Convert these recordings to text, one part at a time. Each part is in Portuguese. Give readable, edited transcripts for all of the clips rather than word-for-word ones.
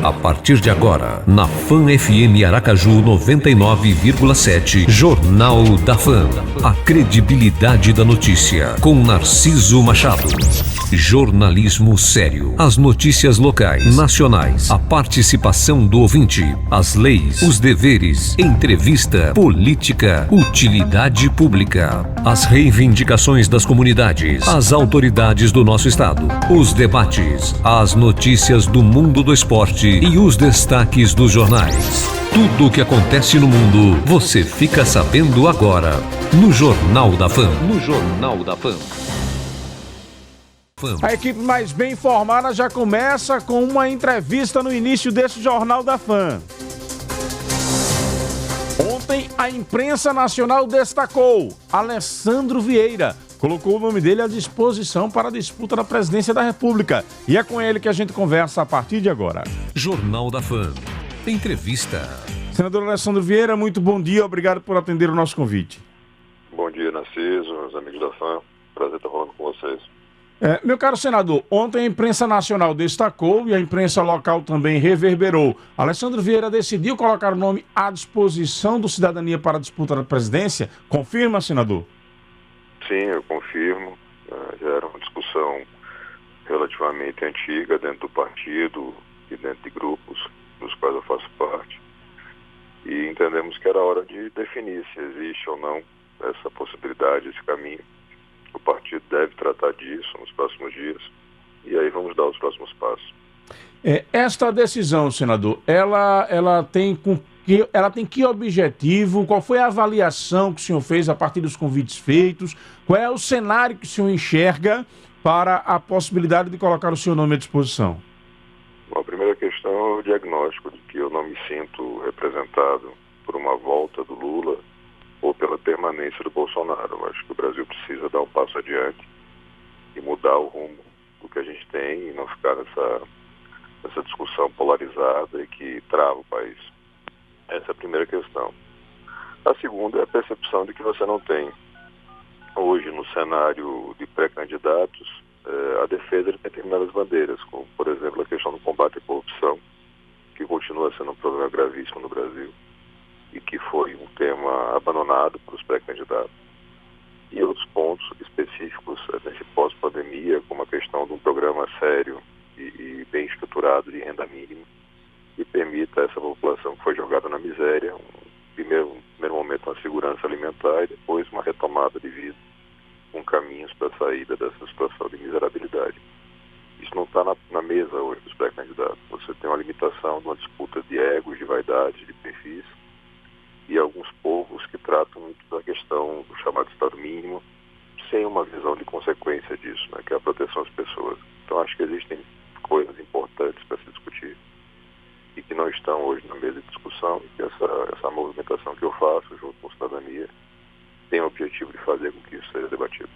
A partir de agora, na Fan FM Aracaju 99,7, Jornal da Fan. A credibilidade da notícia, com Narciso Machado. Jornalismo sério. As notícias locais, nacionais, a participação do ouvinte, as leis, os deveres, entrevista, política, utilidade pública, as reivindicações das comunidades, as autoridades do nosso estado, os debates, as notícias do mundo do esporte e os destaques dos jornais. Tudo o que acontece no mundo, você fica sabendo agora, no Jornal da Fan. No Jornal da Fan. A equipe mais bem informada já começa com uma entrevista no início desse Jornal da Fan. Ontem, a imprensa nacional destacou Alessandro Vieira. Colocou o nome dele à disposição para a disputa da presidência da República. E é com ele que a gente conversa a partir de agora. Jornal da Fan. Entrevista. Senador Alessandro Vieira, muito bom dia. Obrigado por atender o nosso convite. Bom dia, Narciso, meus amigos da Fan. Prazer estar falando com vocês. Meu caro senador, ontem a imprensa nacional destacou e a imprensa local também reverberou. Alessandro Vieira decidiu colocar o nome à disposição do Cidadania para a disputa da presidência. Confirma, senador? Sim, eu confirmo. Já era uma discussão relativamente antiga dentro do partido e dentro de grupos dos quais eu faço parte. E entendemos que era hora de definir se existe ou não essa possibilidade, esse caminho. O partido deve tratar disso nos próximos dias e aí vamos dar os próximos passos. Esta decisão, senador, ela tem que objetivo? Qual foi a avaliação que o senhor fez a partir dos convites feitos? Qual é o cenário que o senhor enxerga para a possibilidade de colocar o seu nome à disposição? Bom, a primeira questão é o diagnóstico de que eu não me sinto representado por uma volta do Lula ou pela permanência do Bolsonaro. Eu acho que o Brasil precisa dar um passo adiante e mudar o rumo do que a gente tem e não ficar nessa discussão polarizada e que trava o país. Essa é a primeira questão. A segunda é a percepção de que você não tem, hoje, no cenário de pré-candidatos, a defesa de determinadas bandeiras, como, por exemplo, a questão do combate à corrupção, que continua sendo um problema gravíssimo no Brasil e que foi um tema abandonado pelos pré-candidatos. E outros pontos específicos nesse pós-pandemia, como a questão de um programa sério e bem estruturado de renda mínima, que permita a essa população que foi jogada na miséria, primeiro momento uma segurança alimentar e depois uma retomada de vida, com caminhos para a saída dessa situação de miserabilidade. Isso não está na mesa hoje dos pré-candidatos. Você tem uma limitação de uma disputa de egos, de vaidade, de perfis, e alguns povos que tratam muito da questão do chamado Estado mínimo, sem uma visão de consequência disso, né, que é a proteção às pessoas. Então acho que existem coisas importantes para se discutir e que não estão hoje na mesa de discussão, e que essa movimentação que eu faço junto com a cidadania tem o objetivo de fazer com que isso seja debatido.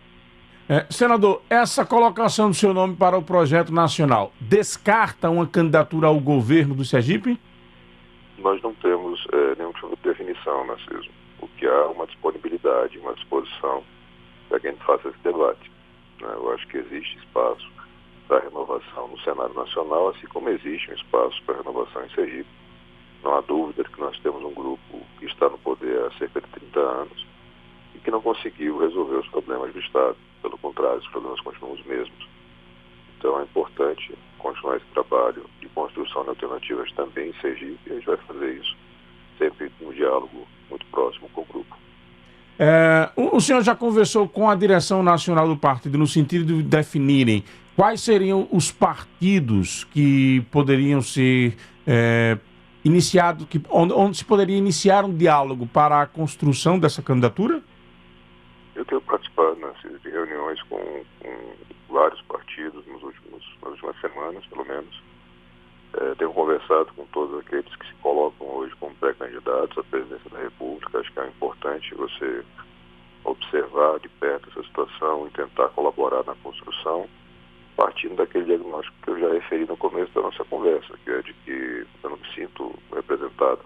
Senador, essa colocação do seu nome para o projeto nacional descarta uma candidatura ao governo do Sergipe? Nós não temos nenhum tipo de definição, Narciso. O que há uma disponibilidade, uma disposição para que a gente faça esse debate. Né? Eu acho que existe espaço para renovação no cenário nacional, assim como existe um espaço para renovação em Sergipe. Não há dúvida de que nós temos um grupo que está no poder há cerca de 30 anos e que não conseguiu resolver os problemas do Estado. Pelo contrário, os problemas continuam os mesmos. Então é importante continuar esse trabalho de construção de alternativas também em Sergipe, e a gente vai fazer isso sempre no diálogo muito próximo com o grupo. O senhor já conversou com a direção nacional do partido no sentido de definirem quais seriam os partidos que poderiam ser iniciados, onde se poderia iniciar um diálogo para a construção dessa candidatura? Eu tenho participado de reuniões com vários partidos nas últimas semanas, pelo menos. Tenho conversado com todos aqueles que se colocam hoje como pré-candidatos à presidência da República. Acho que é importante você observar de perto essa situação e tentar colaborar na construção, partindo daquele diagnóstico que eu já referi no começo da nossa conversa, que é de que eu não me sinto representado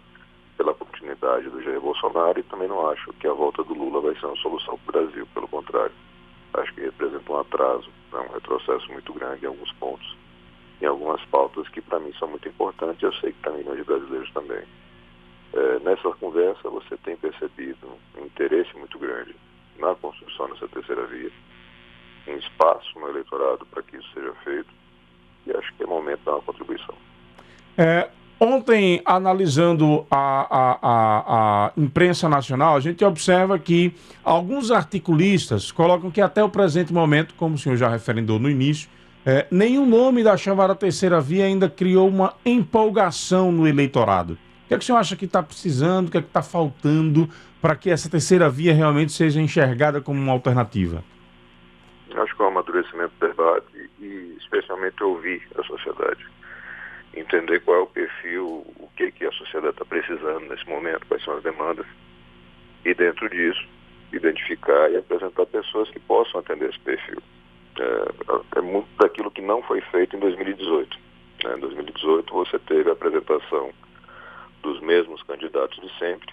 pela continuidade do Jair Bolsonaro e também não acho que a volta do Lula vai ser uma solução para o Brasil, pelo contrário. Acho que representa um atraso, um retrocesso muito grande em alguns pontos. em algumas pautas que para mim são muito importantes, eu sei que para milhões de brasileiros também. Nessa conversa você tem percebido um interesse muito grande na construção dessa terceira via, um espaço no eleitorado para que isso seja feito, e acho que é momento de dar uma contribuição. Ontem, analisando a imprensa nacional, a gente observa que alguns articulistas colocam que até o presente momento, como o senhor já referendou no início, nenhum nome da chamada terceira via ainda criou uma empolgação no eleitorado. O que é que o senhor acha que está precisando, o que é que está faltando para que essa terceira via realmente seja enxergada como uma alternativa? Acho que é um amadurecimento do debate e especialmente ouvir a sociedade. Entender qual é o perfil, o que a sociedade está precisando nesse momento, quais são as demandas, e dentro disso, identificar e apresentar pessoas que possam atender esse perfil. É muito daquilo que não foi feito em 2018. Em 2018 você teve a apresentação dos mesmos candidatos de sempre.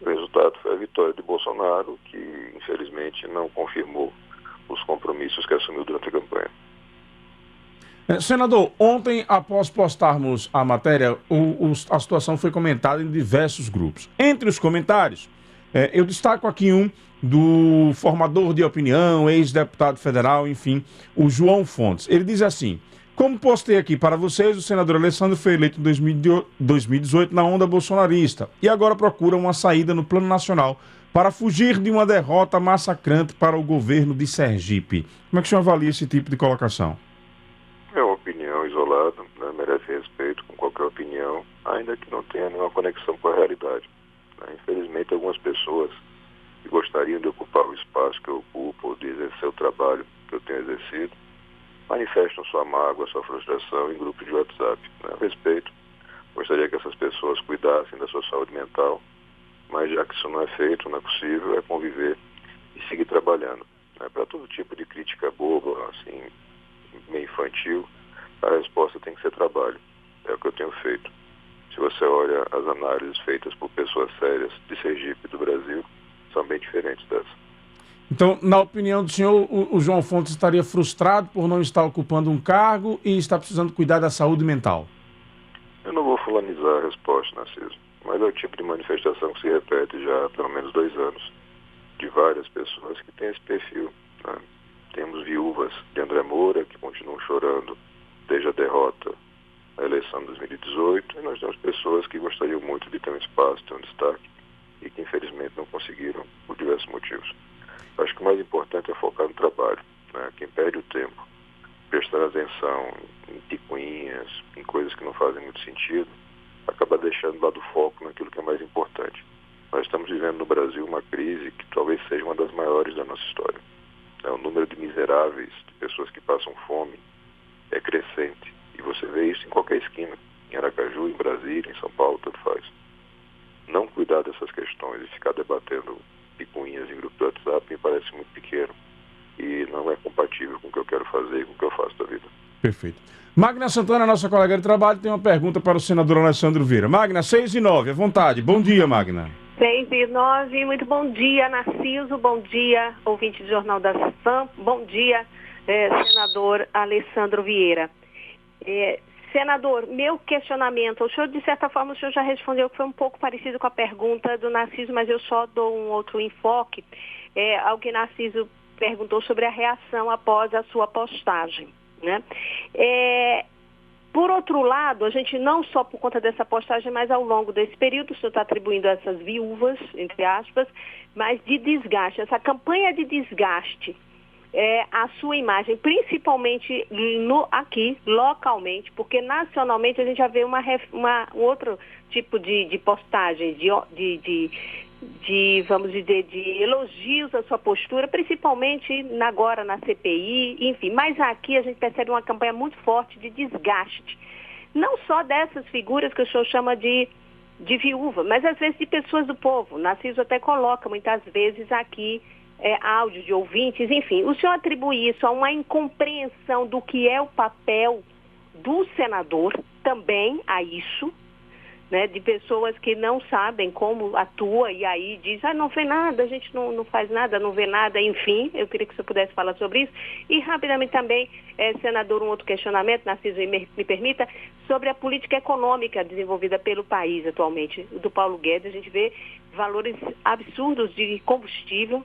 O resultado foi a vitória de Bolsonaro, que infelizmente não confirmou os compromissos que assumiu durante a campanha. Senador, ontem, após postarmos a matéria, a situação foi comentada em diversos grupos. Entre os comentários, eu destaco aqui um do formador de opinião, ex-deputado federal, enfim, o João Fontes. Ele diz assim: como postei aqui para vocês, o senador Alessandro foi eleito em 2018 na onda bolsonarista e agora procura uma saída no plano nacional para fugir de uma derrota massacrante para o governo de Sergipe. Como é que o senhor avalia esse tipo de colocação? É uma opinião isolada, né? Merece respeito com qualquer opinião, ainda que não tenha nenhuma conexão com a realidade. Infelizmente, algumas pessoas que gostariam de ocupar o espaço que eu ocupo, ou de exercer o trabalho que eu tenho exercido, manifestam sua mágoa, sua frustração em grupos de WhatsApp. A respeito, gostaria que essas pessoas cuidassem da sua saúde mental, mas já que isso não é feito, não é possível, é conviver e seguir trabalhando. Para todo tipo de crítica boba, assim, meio infantil, a resposta tem que ser trabalho. É o que eu tenho feito. Se você olha as análises feitas por pessoas sérias de Sergipe e do Brasil, são bem diferentes dessa. Então, na opinião do senhor, o João Fontes estaria frustrado por não estar ocupando um cargo e está precisando cuidar da saúde mental? Eu não vou fulanizar a resposta, Narciso, mas é o tipo de manifestação que se repete já há pelo menos 2 anos, de várias pessoas que têm esse perfil. Temos viúvas de André Moura, que continuam chorando desde a derrota na eleição de 2018, e nós temos pessoas que gostariam muito de ter um espaço, ter um destaque, e que infelizmente não conseguiram por diversos motivos. Acho que o mais importante é focar no trabalho. Quem perde o tempo prestando atenção em picuinhas, em coisas que não fazem muito sentido, acaba deixando lá do foco naquilo que é mais importante. Nós estamos vivendo no Brasil uma crise que talvez seja uma das maiores da nossa história. O número de miseráveis, de pessoas que passam fome, é crescente. E você vê isso em qualquer esquina. Em Aracaju, em Brasília, em São Paulo, tanto faz. Não cuidar dessas questões e ficar debatendo picuinhas em grupo do WhatsApp me parece muito pequeno. E não é compatível com o que eu quero fazer e com o que eu faço da vida. Perfeito. Magna Santana, nossa colega de trabalho, tem uma pergunta para o senador Alessandro Vieira. Magna, 6:09, à vontade. Bom dia, Magna. 6:09, muito bom dia, Narciso, bom dia, ouvinte do Jornal da FAM, bom dia, senador Alessandro Vieira. Senador, meu questionamento, o senhor, de certa forma, o senhor já respondeu que foi um pouco parecido com a pergunta do Narciso, mas eu só dou um outro enfoque ao que Narciso perguntou sobre a reação após a sua postagem, né? Por outro lado, a gente não só por conta dessa postagem, mas ao longo desse período, o senhor está atribuindo a essas viúvas, entre aspas, mas de desgaste, essa campanha de desgaste, a sua imagem, principalmente aqui, localmente, porque nacionalmente a gente já vê um outro tipo de postagem, vamos dizer, de elogios à sua postura, principalmente agora na CPI, enfim. Mas aqui a gente percebe uma campanha muito forte de desgaste. Não só dessas figuras que o senhor chama de viúva, mas às vezes de pessoas do povo. Narciso até coloca muitas vezes aqui áudio de ouvintes, enfim. O senhor atribui isso a uma incompreensão do que é o papel do senador, também a isso, né, de pessoas que não sabem como atua e aí diz, não fez nada, a gente não faz nada, não vê nada, enfim, eu queria que você pudesse falar sobre isso. E rapidamente também, senador, um outro questionamento, Narciso, me permita, sobre a política econômica desenvolvida pelo país atualmente, do Paulo Guedes. A gente vê valores absurdos de combustível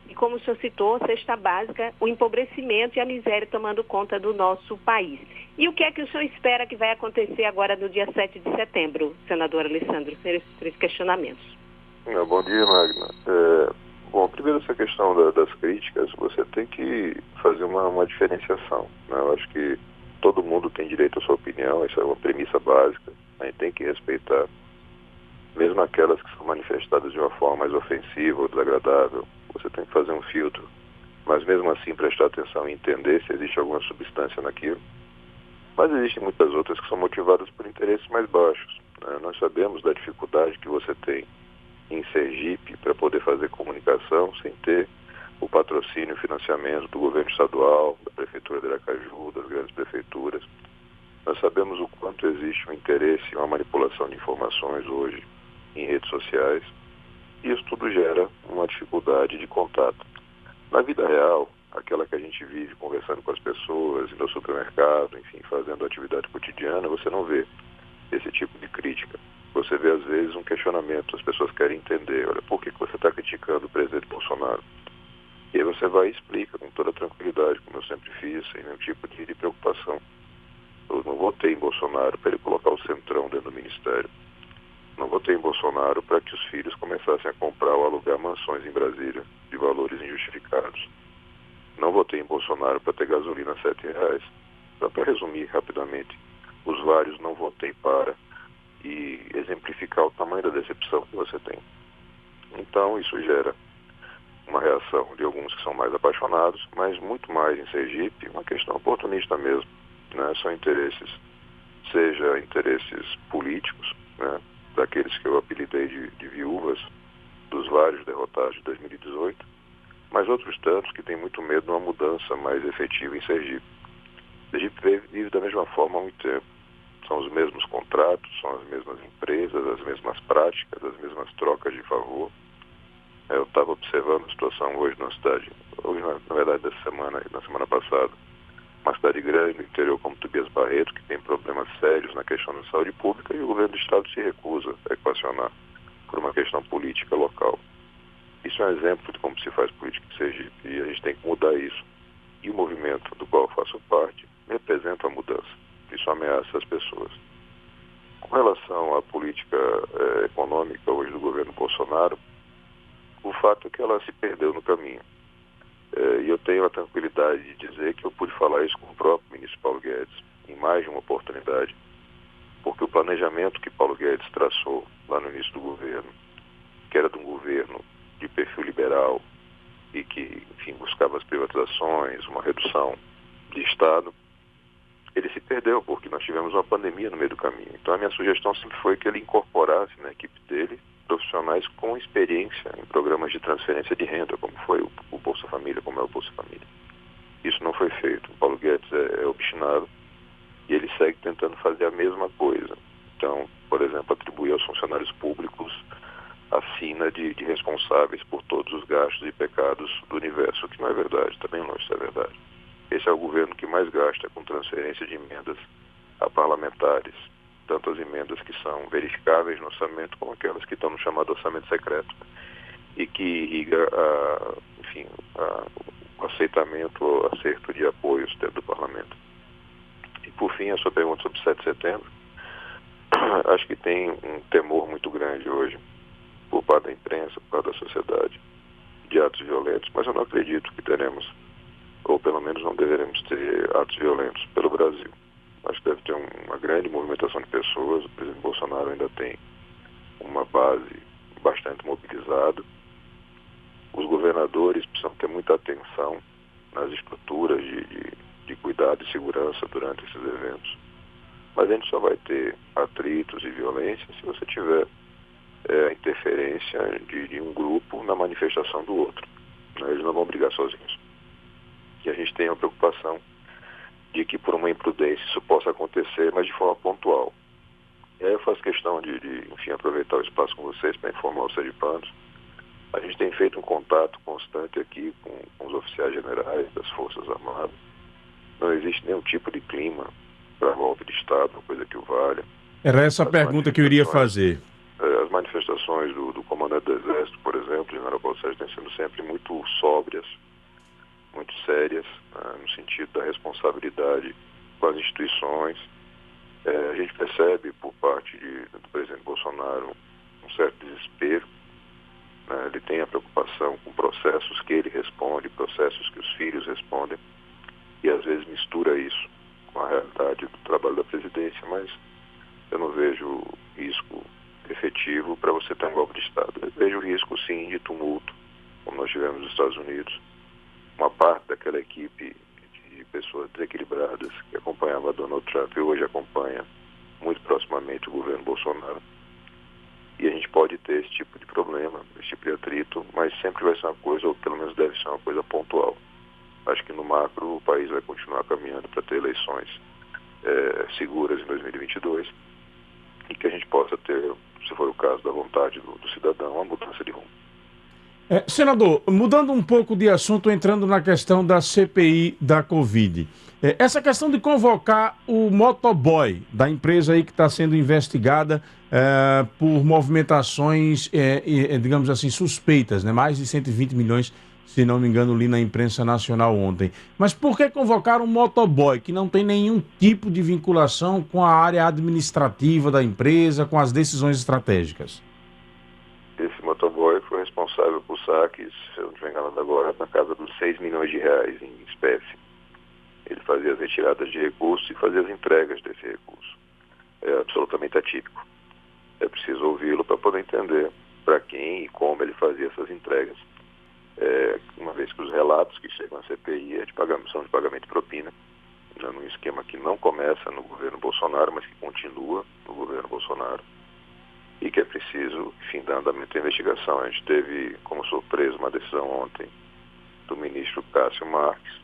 e, como o senhor citou, cesta básica, o empobrecimento e a miséria tomando conta do nosso país. E o que é que o senhor espera que vai acontecer agora no dia 7 de setembro, senador Alessandro? Esses 3 questionamentos. Bom dia, Magna. Bom, primeiro essa questão das críticas, você tem que fazer uma diferenciação, né? Eu acho que todo mundo tem direito à sua opinião, isso é uma premissa básica, a gente tem que respeitar, mesmo aquelas que são manifestadas de uma forma mais ofensiva ou desagradável, você tem que fazer um filtro, mas mesmo assim prestar atenção e entender se existe alguma substância naquilo. Mas existem muitas outras que são motivadas por interesses mais baixos, né? Nós sabemos da dificuldade que você tem em Sergipe para poder fazer comunicação sem ter o patrocínio e financiamento do governo estadual, da prefeitura de Aracaju, das grandes prefeituras. Nós sabemos o quanto existe um interesse e uma manipulação de informações hoje em redes sociais. E isso tudo gera uma dificuldade de contato. Na vida real, aquela que a gente vive conversando com as pessoas, indo ao supermercado, enfim, fazendo atividade cotidiana, você não vê esse tipo de crítica. Você vê, às vezes, um questionamento. As pessoas querem entender, olha, por que você está criticando o presidente Bolsonaro? E aí você vai e explica com toda tranquilidade, como eu sempre fiz, sem nenhum tipo de preocupação. Eu não votei em Bolsonaro para ele colocar o centrão dentro do ministério. Não votei em Bolsonaro para que os filhos começassem a comprar ou alugar mansões em Brasília de valores injustificados. Não votei em Bolsonaro para ter gasolina a R$7. Só para resumir rapidamente, os vários não votei para e exemplificar o tamanho da decepção que você tem. Então isso gera uma reação de alguns que são mais apaixonados, mas muito mais em Sergipe, uma questão oportunista mesmo, né? São interesses, seja interesses políticos, né? Daqueles que eu apelidei de viúvas dos vários derrotados de 2018, mas outros tantos que têm muito medo de uma mudança mais efetiva em Sergipe. Sergipe vive da mesma forma há muito tempo. São os mesmos contratos, são as mesmas empresas, as mesmas práticas, as mesmas trocas de favor. Eu estava observando a situação hoje na cidade, hoje na verdade na semana passada, uma cidade grande no interior como Tobias Barreto, que tem problemas sérios na questão da saúde pública, e o governo do estado se recusa a equacionar por uma questão política local. Isso é um exemplo de como se faz política em Sergipe, e a gente tem que mudar isso. E o movimento do qual eu faço parte representa a mudança. Isso ameaça as pessoas. Com relação à política econômica hoje do governo Bolsonaro, o fato é que ela se perdeu no caminho. E eu tenho a tranquilidade de dizer que eu pude falar isso com o próprio ministro Paulo Guedes em mais de uma oportunidade, porque o planejamento que Paulo Guedes traçou lá no início do governo, que era de um governo de perfil liberal e que, enfim, buscava as privatizações, uma redução de Estado, ele se perdeu porque nós tivemos uma pandemia no meio do caminho. Então a minha sugestão sempre foi que ele incorporasse na equipe dele profissionais com experiência em programas de transferência de renda, como foi o Bolsa Família, como é o Bolsa Família. Isso não foi feito. O Paulo Guedes é obstinado e ele segue tentando fazer a mesma coisa. Então, por exemplo, atribuir aos funcionários públicos a sina de responsáveis por todos os gastos e pecados do universo, o que não é verdade, também não isso é verdade. Esse é o governo que mais gasta com transferência de emendas a parlamentares, tanto as emendas que são verificáveis no orçamento, como aquelas que estão no chamado orçamento secreto, e que irriga o aceitamento ou acerto de apoios dentro do parlamento. E por fim, a sua pergunta sobre 7 de setembro, acho que tem um temor muito grande hoje, por parte da imprensa, por parte da sociedade, de atos violentos, mas eu não acredito que teremos, ou pelo menos não deveremos ter atos violentos pelo Brasil. Acho que deve ter uma grande movimentação de pessoas. O presidente Bolsonaro ainda tem uma base bastante mobilizada. Os governadores precisam ter muita atenção nas estruturas de cuidado e segurança durante esses eventos. Mas a gente só vai ter atritos e violência se você tiver a interferência de um grupo na manifestação do outro. Eles não vão brigar sozinhos. E a gente tem a preocupação de que por uma imprudência isso possa acontecer, mas de forma pontual. E aí eu faço questão de enfim, aproveitar o espaço com vocês para informar os sergipanos. A gente tem feito um contato constante aqui com os oficiais generais das Forças Armadas. Não existe nenhum tipo de clima para golpe de Estado, uma coisa que o valha. Era essa a pergunta que eu iria fazer. As manifestações do comandante do Exército, por exemplo, o general Paulo Sérgio, têm sido sempre muito sóbrias, muito sérias, no sentido da responsabilidade com as instituições. A gente percebe por parte do presidente Bolsonaro um certo desespero. Ele tem a preocupação com processos que ele responde, processos que os filhos respondem, e às vezes mistura isso com a realidade do trabalho da presidência, mas eu não vejo risco efetivo para você ter um golpe de Estado. Eu vejo risco, sim, de tumulto, como nós tivemos nos Estados Unidos. Uma parte daquela equipe de pessoas desequilibradas que acompanhava Donald Trump e hoje acompanha muito proximamente o governo Bolsonaro. E a gente pode ter esse tipo de problema, esse tipo de atrito, mas sempre vai ser uma coisa, ou pelo menos deve ser uma coisa pontual. Acho que no macro o país vai continuar caminhando para ter eleições seguras em 2022 e que a gente possa ter, se for o caso da vontade do cidadão, uma mudança de rumo. Senador, mudando um pouco de assunto, entrando na questão da CPI da Covid. Essa questão de convocar o motoboy da empresa aí que está sendo investigada por movimentações, digamos assim, suspeitas, né? Mais de 120 milhões, se não me engano, li na imprensa nacional ontem. Mas por que convocar um motoboy que não tem nenhum tipo de vinculação com a área administrativa da empresa, com as decisões estratégicas? Esse motoboy foi responsável por saques, se eu não estiver enganado agora, na casa dos 6 milhões de reais em espécie. Ele fazia as retiradas de recursos e fazia as entregas desse recurso. É absolutamente atípico. É preciso ouvi-lo para poder entender para quem e como ele fazia essas entregas. Uma vez que os relatos que chegam à CPI são de pagamento de propina, num esquema que não começa no governo Bolsonaro, mas que continua no governo Bolsonaro, e que é preciso, enfim, dar andamento à investigação. A gente teve como surpresa uma decisão ontem do ministro Cássio Marques,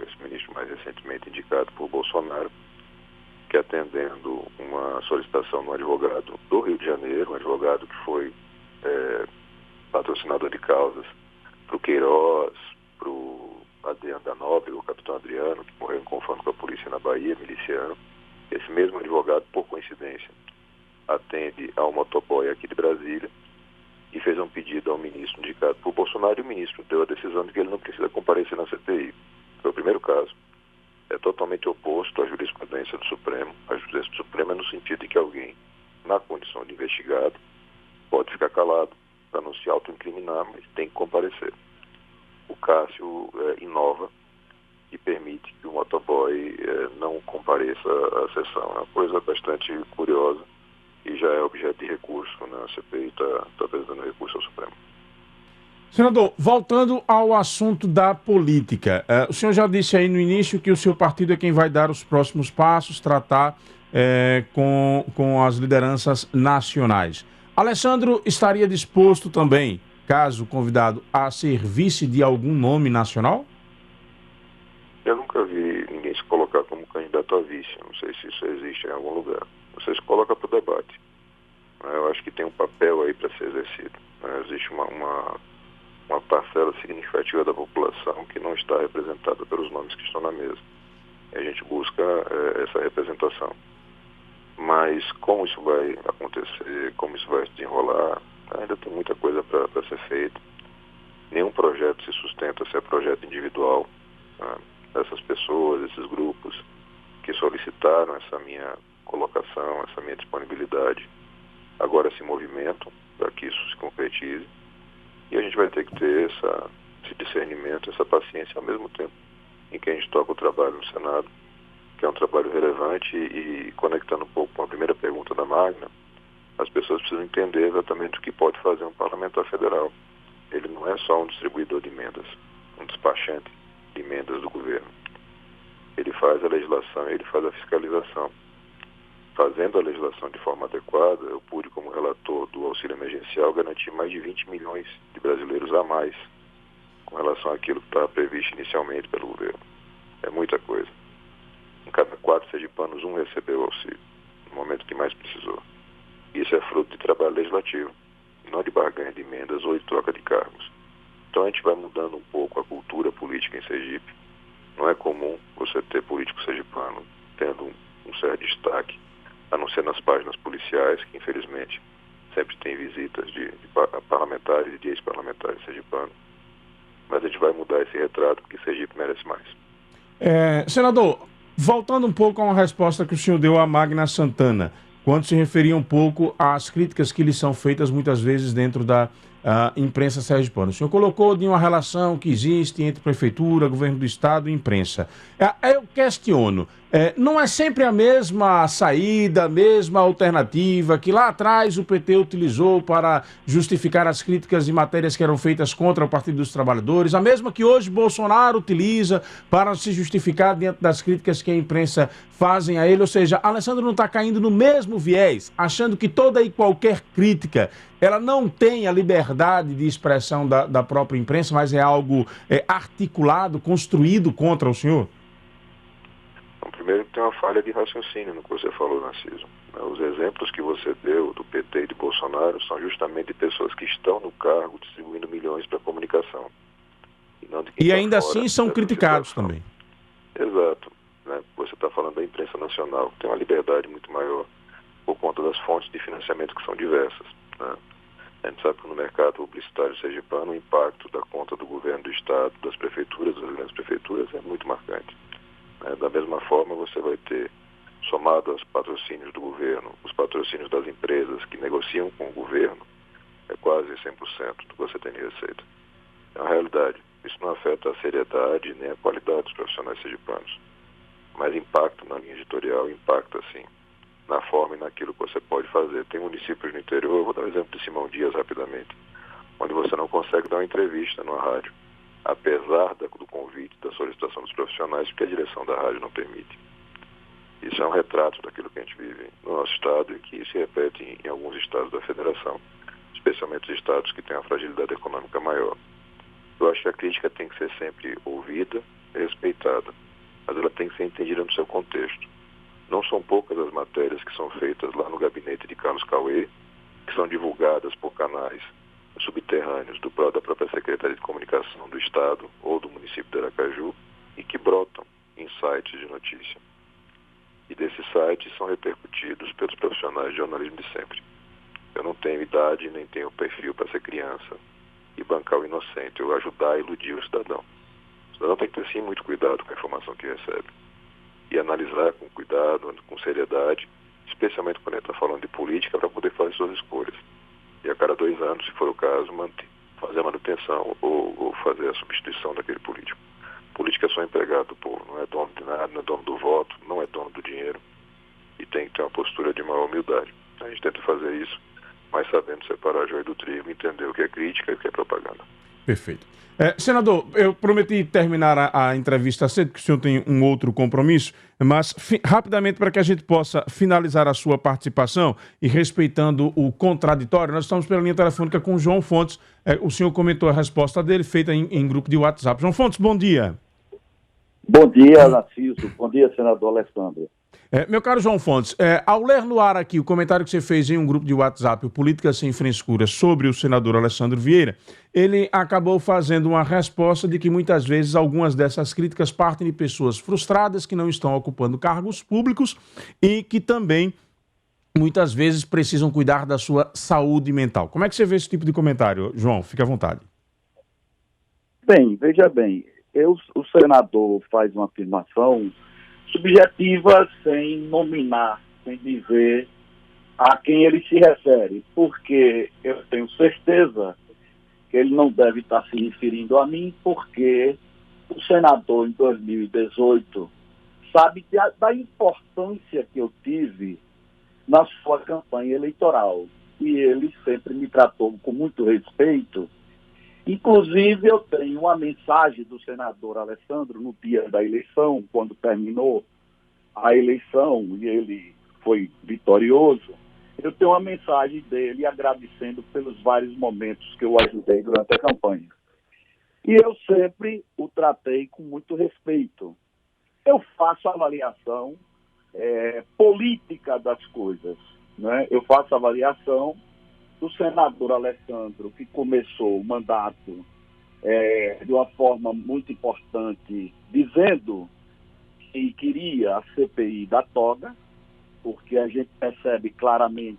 esse ministro mais recentemente indicado por Bolsonaro, que atendendo uma solicitação de um advogado do Rio de Janeiro, um advogado que foi patrocinador de causas para o Queiroz, para o Adriano da Nóbrega, o capitão Adriano, que morreu em confronto com a polícia na Bahia, miliciano. Esse mesmo advogado, por coincidência, atende ao motoboy aqui de Brasília e fez um pedido ao ministro indicado por Bolsonaro, e o ministro deu a decisão de que ele não precisa comparecer na CPI. Foi o primeiro caso. É totalmente oposto à jurisprudência do Supremo. A jurisprudência do Supremo é no sentido de que alguém, na condição de investigado, pode ficar calado para não se autoincriminar, mas tem que comparecer. O Cássio inova e permite que o motoboy não compareça à sessão. É uma coisa bastante curiosa e já é objeto de recurso, né? A CPI está apresentando recurso ao Supremo. Senador, voltando ao assunto da política, o senhor já disse aí no início que o seu partido é quem vai dar os próximos passos, tratar com as lideranças nacionais. Alessandro estaria disposto também, caso convidado, a ser vice de algum nome nacional? Eu nunca vi ninguém se colocar como candidato a vice. Não sei se isso existe em algum lugar. Você se coloca para o debate. Eu acho que tem um papel aí para ser exercido. Existe uma parcela significativa da população que não está representada pelos nomes que estão na mesa. E a gente busca essa representação. Mas como isso vai acontecer, como isso vai se desenrolar, ainda tem muita coisa para ser feita. Nenhum projeto se sustenta se é projeto individual. Essas pessoas, esses grupos que solicitaram essa minha colocação, essa minha disponibilidade, agora se movimentam para que isso se concretize. E a gente vai ter que ter esse discernimento, essa paciência ao mesmo tempo em que a gente toca o trabalho no Senado, que é um trabalho relevante, e conectando um pouco com a primeira pergunta da Magna, as pessoas precisam entender exatamente o que pode fazer um parlamentar federal. Ele não é só um distribuidor de emendas, um despachante de emendas do governo. Ele faz a legislação, ele faz a fiscalização. Fazendo a legislação de forma adequada, eu pude, como relator do auxílio emergencial, garantir mais de 20 milhões de brasileiros a mais com relação àquilo que estava previsto inicialmente pelo governo. É muita coisa. Em cada 4 sergipanos, um recebeu auxílio. momento que mais precisou. Isso é fruto de trabalho legislativo, não de barganha de emendas ou de troca de cargos. Então a gente vai mudando um pouco a cultura política em Sergipe. Não é comum você ter político sergipano tendo um certo destaque, a não ser nas páginas policiais, que infelizmente sempre tem visitas de parlamentares e de ex-parlamentares sergipanos. Mas a gente vai mudar esse retrato porque Sergipe merece mais. Senador, voltando um pouco a uma resposta que o senhor deu à Magna Santana, quando se referia um pouco às críticas que lhe são feitas muitas vezes dentro da imprensa sergipana. O senhor colocou de uma relação que existe entre prefeitura, governo do estado e imprensa. Eu questiono, não é sempre a mesma saída, a mesma alternativa que lá atrás o PT utilizou para justificar as críticas de matérias que eram feitas contra o Partido dos Trabalhadores, a mesma que hoje Bolsonaro utiliza para se justificar diante das críticas que a imprensa fazem a ele? Ou seja, Alessandro não está caindo no mesmo viés, achando que toda e qualquer crítica ela não tem a liberdade de expressão da própria imprensa, mas é algo articulado, construído contra o senhor? Então, primeiro tem uma falha de raciocínio no que você falou, Narciso. Os exemplos que você deu do PT e de Bolsonaro são justamente de pessoas que estão no cargo distribuindo milhões para a comunicação. E ainda assim são criticados também. Exato. Você está falando da imprensa nacional, que tem uma liberdade muito maior por conta das fontes de financiamento que são diversas. A gente sabe que no mercado publicitário sergipano o impacto da conta do governo do estado, das prefeituras, das grandes prefeituras, é muito marcante. Da mesma forma, você vai ter, somado aos patrocínios do governo, os patrocínios das empresas que negociam com o governo, é quase 100% do que você tem de receita. É uma realidade. Isso não afeta a seriedade nem a qualidade dos profissionais sergipanos. Mas impacta na linha editorial, impacta sim na forma e naquilo que você pode fazer. Tem municípios no interior, eu vou dar um exemplo de Simão Dias rapidamente, onde você não consegue dar uma entrevista numa rádio, apesar do convite, da solicitação dos profissionais, porque a direção da rádio não permite. Isso é um retrato daquilo que a gente vive no nosso estado e que se repete em alguns estados da federação, especialmente os estados que têm uma fragilidade econômica maior. Eu acho que a crítica tem que ser sempre ouvida e respeitada, mas ela tem que ser entendida no seu contexto. Não são poucas as matérias que são feitas lá no gabinete de Carlos Cauê, que são divulgadas por canais subterrâneos da própria Secretaria de Comunicação do Estado ou do município de Aracaju e que brotam em sites de notícia. E desses sites são repercutidos pelos profissionais de jornalismo de sempre. Eu não tenho idade nem tenho perfil para ser criança e bancar o inocente, ou ajudar a iludir o cidadão. O cidadão tem que ter sim muito cuidado com a informação que recebe e analisar com cuidado, com seriedade, especialmente quando ele está falando de política, para poder fazer suas escolhas. E a cada 2 anos, se for o caso, fazer a manutenção ou fazer a substituição daquele político. Política é só empregado do povo, não é dono de nada, não é dono do voto, não é dono do dinheiro e tem que ter uma postura de maior humildade. A gente tenta fazer isso, mas sabendo separar joio do trigo, entender o que é crítica e o que é propaganda. Perfeito. Senador, eu prometi terminar a entrevista cedo, porque o senhor tem um outro compromisso, mas rapidamente para que a gente possa finalizar a sua participação e respeitando o contraditório, nós estamos pela linha telefônica com o João Fontes. O senhor comentou a resposta dele, feita em grupo de WhatsApp. João Fontes, bom dia. Bom dia, Narciso. Bom dia, senador Alessandro. Meu caro João Fontes, ao ler no ar aqui o comentário que você fez em um grupo de WhatsApp, o Política Sem Frescura, sobre o senador Alessandro Vieira, ele acabou fazendo uma resposta de que muitas vezes algumas dessas críticas partem de pessoas frustradas que não estão ocupando cargos públicos e que também muitas vezes precisam cuidar da sua saúde mental. Como é que você vê esse tipo de comentário, João? Fique à vontade. Bem, veja bem, o senador faz uma afirmação subjetiva sem nominar, sem dizer a quem ele se refere, porque eu tenho certeza que ele não deve estar se referindo a mim, porque o senador em 2018 sabe da importância que eu tive na sua campanha eleitoral e ele sempre me tratou com muito respeito. Inclusive, eu tenho uma mensagem do senador Alessandro no dia da eleição, quando terminou a eleição e ele foi vitorioso. Eu tenho uma mensagem dele agradecendo pelos vários momentos que eu ajudei durante a campanha. E eu sempre o tratei com muito respeito. Eu faço avaliação política das coisas, né? Eu faço a avaliação do senador Alessandro, que começou o mandato de uma forma muito importante, dizendo que queria a CPI da toga, porque a gente percebe claramente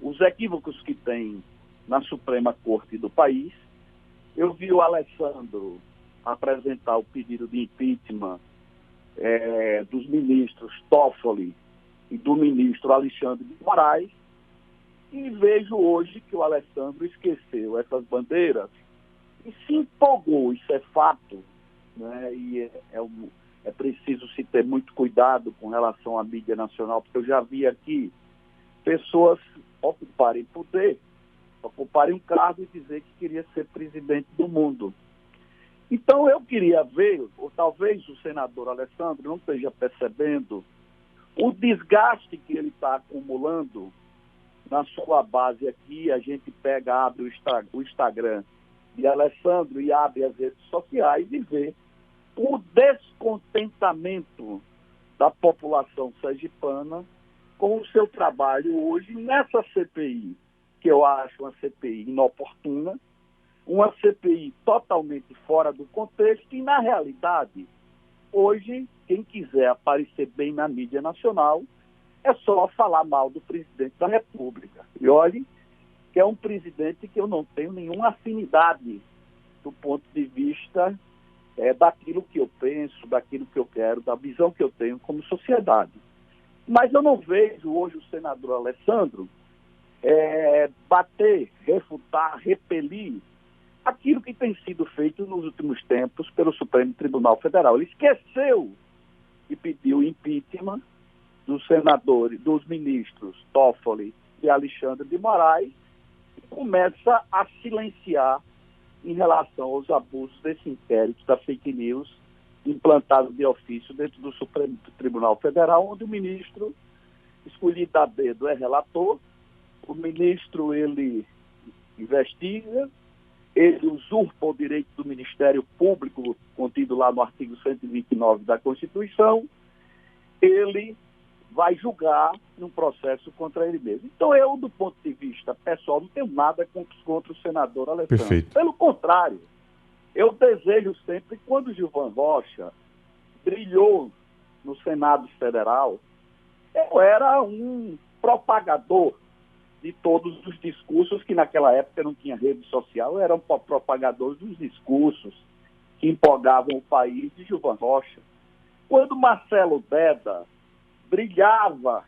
os equívocos que tem na Suprema Corte do país. Eu vi o Alessandro apresentar o pedido de impeachment dos ministros Toffoli e do ministro Alexandre de Moraes, e vejo hoje que o Alessandro esqueceu essas bandeiras e se empolgou. Isso é fato, né? E é preciso se ter muito cuidado com relação à mídia nacional, porque eu já vi aqui pessoas ocuparem poder, ocuparem um cargo e dizer que queria ser presidente do mundo. Então eu queria ver, ou talvez o senador Alessandro não esteja percebendo o desgaste que ele está acumulando na sua base aqui. A gente abre o Instagram de Alessandro e abre as redes sociais e vê o descontentamento da população sergipana com o seu trabalho hoje nessa CPI, que eu acho uma CPI inoportuna, uma CPI totalmente fora do contexto e, na realidade, hoje, quem quiser aparecer bem na mídia nacional é só falar mal do presidente da República. E olhe que é um presidente que eu não tenho nenhuma afinidade do ponto de vista daquilo que eu penso, daquilo que eu quero, da visão que eu tenho como sociedade. Mas eu não vejo hoje o senador Alessandro bater, refutar, repelir aquilo que tem sido feito nos últimos tempos pelo Supremo Tribunal Federal. Ele esqueceu de pedir o impeachment dos senadores, dos ministros Toffoli e Alexandre de Moraes, e começa a silenciar em relação aos abusos desse inquérito da fake news implantado de ofício dentro do Supremo Tribunal Federal, onde o ministro escolhido a dedo é relator, o ministro ele investiga, ele usurpa o direito do Ministério Público, contido lá no artigo 129 da Constituição, ele vai julgar num processo contra ele mesmo. Então eu, do ponto de vista pessoal, não tenho nada contra o senador Alessandro. Perfeito. Pelo contrário, eu desejo sempre, quando Gilvan Rocha brilhou no Senado Federal, eu era um propagador de todos os discursos, que naquela época não tinha rede social, eram propagadores dos discursos que empolgavam o país de Gilvan Rocha. Quando Marcelo Deda brilhava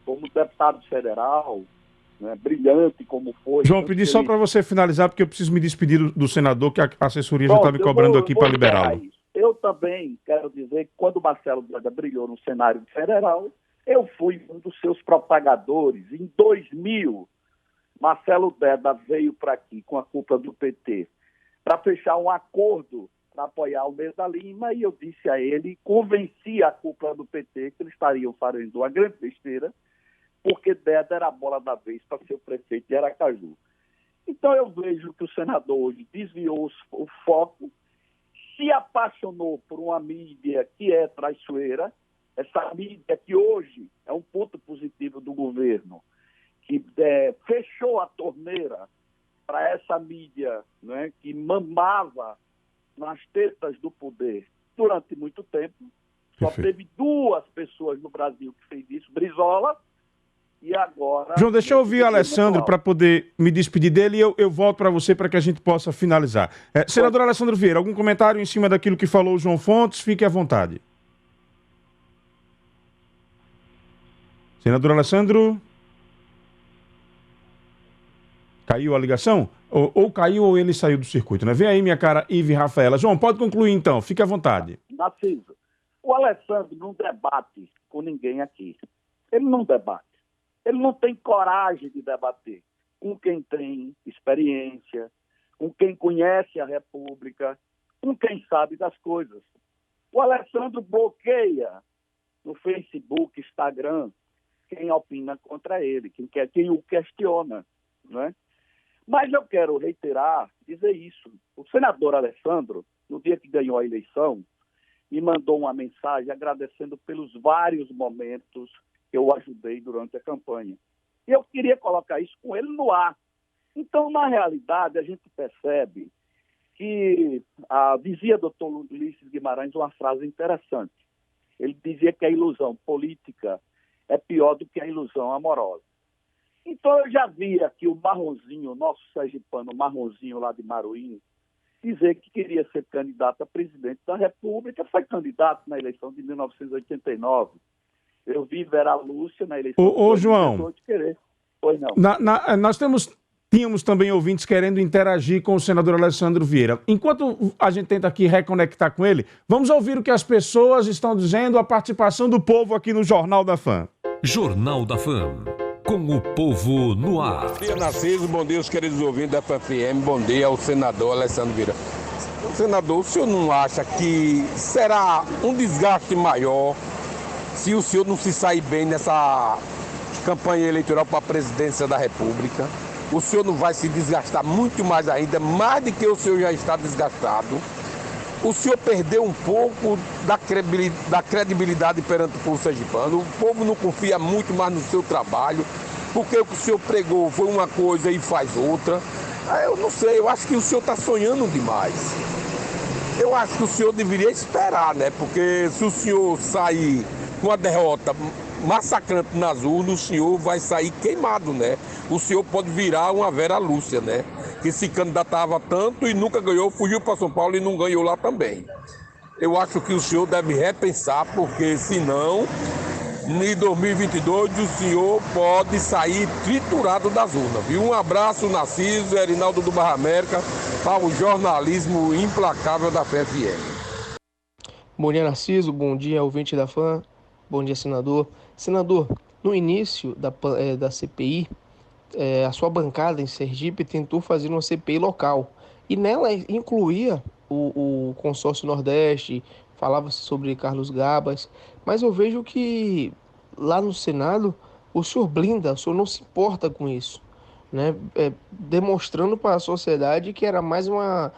como deputado federal, né, brilhante como foi... João, pedi só para você finalizar, porque eu preciso me despedir do senador, que a assessoria já está me cobrando aqui para liberá-lo. Eu também quero dizer que quando Marcelo Deda brilhou no cenário federal, eu fui um dos seus propagadores. Em 2000, Marcelo Deda veio para aqui com a cúpula do PT para fechar um acordo para apoiar o Almeida Lima, e eu disse a ele, convenci a cúpula do PT que eles estariam fazendo uma grande besteira, porque Deda era a bola da vez para ser o prefeito de Aracaju. Então eu vejo que o senador hoje desviou o foco, se apaixonou por uma mídia que é traiçoeira, essa mídia que hoje é um ponto positivo do governo, que fechou a torneira para essa mídia, né, que mamava nas tetas do poder durante muito tempo. Só teve duas pessoas no Brasil que fez isso, Brizola, e agora... João, deixa eu ouvir o Alessandro para poder me despedir dele, e eu volto para você para que a gente possa finalizar. Senador Alessandro Vieira, algum comentário em cima daquilo que falou o João Fontes? Fique à vontade. Senador Alessandro? Caiu a ligação? Ou caiu ou ele saiu do circuito, né? Vem aí, minha cara Ive Rafaela. João, pode concluir então, fique à vontade. Narciso, o Alessandro não debate com ninguém aqui. Ele não debate. Ele não tem coragem de debater com quem tem experiência, com quem conhece a República, com quem sabe das coisas. O Alessandro bloqueia no Facebook, Instagram, quem opina contra ele, quem o questiona, não é? Mas eu quero reiterar, dizer isso. O senador Alessandro, no dia que ganhou a eleição, me mandou uma mensagem agradecendo pelos vários momentos que eu ajudei durante a campanha. E eu queria colocar isso com ele no ar. Então, na realidade, a gente percebe que dizia doutor Ulisses Guimarães uma frase interessante. Ele dizia que a ilusão política é pior do que a ilusão amorosa. Então, eu já vi aqui o Marronzinho, o nosso sergipano Marronzinho lá de Maruim, dizer que queria ser candidato a presidente da República, foi candidato na eleição de 1989. Eu vi Vera Lúcia na eleição de 2018 querer. Pois não. Nós tínhamos também ouvintes querendo interagir com o senador Alessandro Vieira. Enquanto a gente tenta aqui reconectar com ele, vamos ouvir o que as pessoas estão dizendo, a participação do povo aqui no Jornal da Fã. Jornal da Fã, com o povo no ar. Bom dia, Narciso. Bom dia, os queridos ouvintes da FFM. Bom dia ao senador Alessandro Vieira. Senador, o senhor não acha que será um desgaste maior se o senhor não se sair bem nessa campanha eleitoral para a presidência da República? O senhor não vai se desgastar muito mais ainda, mais do que o senhor já está desgastado. O senhor perdeu um pouco da credibilidade perante o povo sergipano. O povo não confia muito mais no seu trabalho, porque o que o senhor pregou foi uma coisa e faz outra. Eu não sei, eu acho que o senhor está sonhando demais. Eu acho que o senhor deveria esperar, né? Porque se o senhor sair com uma derrota massacrante nas urnas, o senhor vai sair queimado, né? O senhor pode virar uma Vera Lúcia, né? Que se candidatava tanto e nunca ganhou, fugiu para São Paulo e não ganhou lá também. Eu acho que o senhor deve repensar, porque senão, em 2022, o senhor pode sair triturado das urnas, viu? Um abraço, Narciso, Erinaldo do Barra América, para o jornalismo implacável da FFM. Bom dia, Narciso. Bom dia, ouvinte da Fã. Bom dia, senador. Senador, no início da CPI, a sua bancada em Sergipe tentou fazer uma CPI local. E nela incluía o consórcio Nordeste, falava-se sobre Carlos Gabas. Mas eu vejo que lá no Senado, o senhor blinda, o senhor não se importa com isso, né? Demonstrando para a sociedade que era mais uma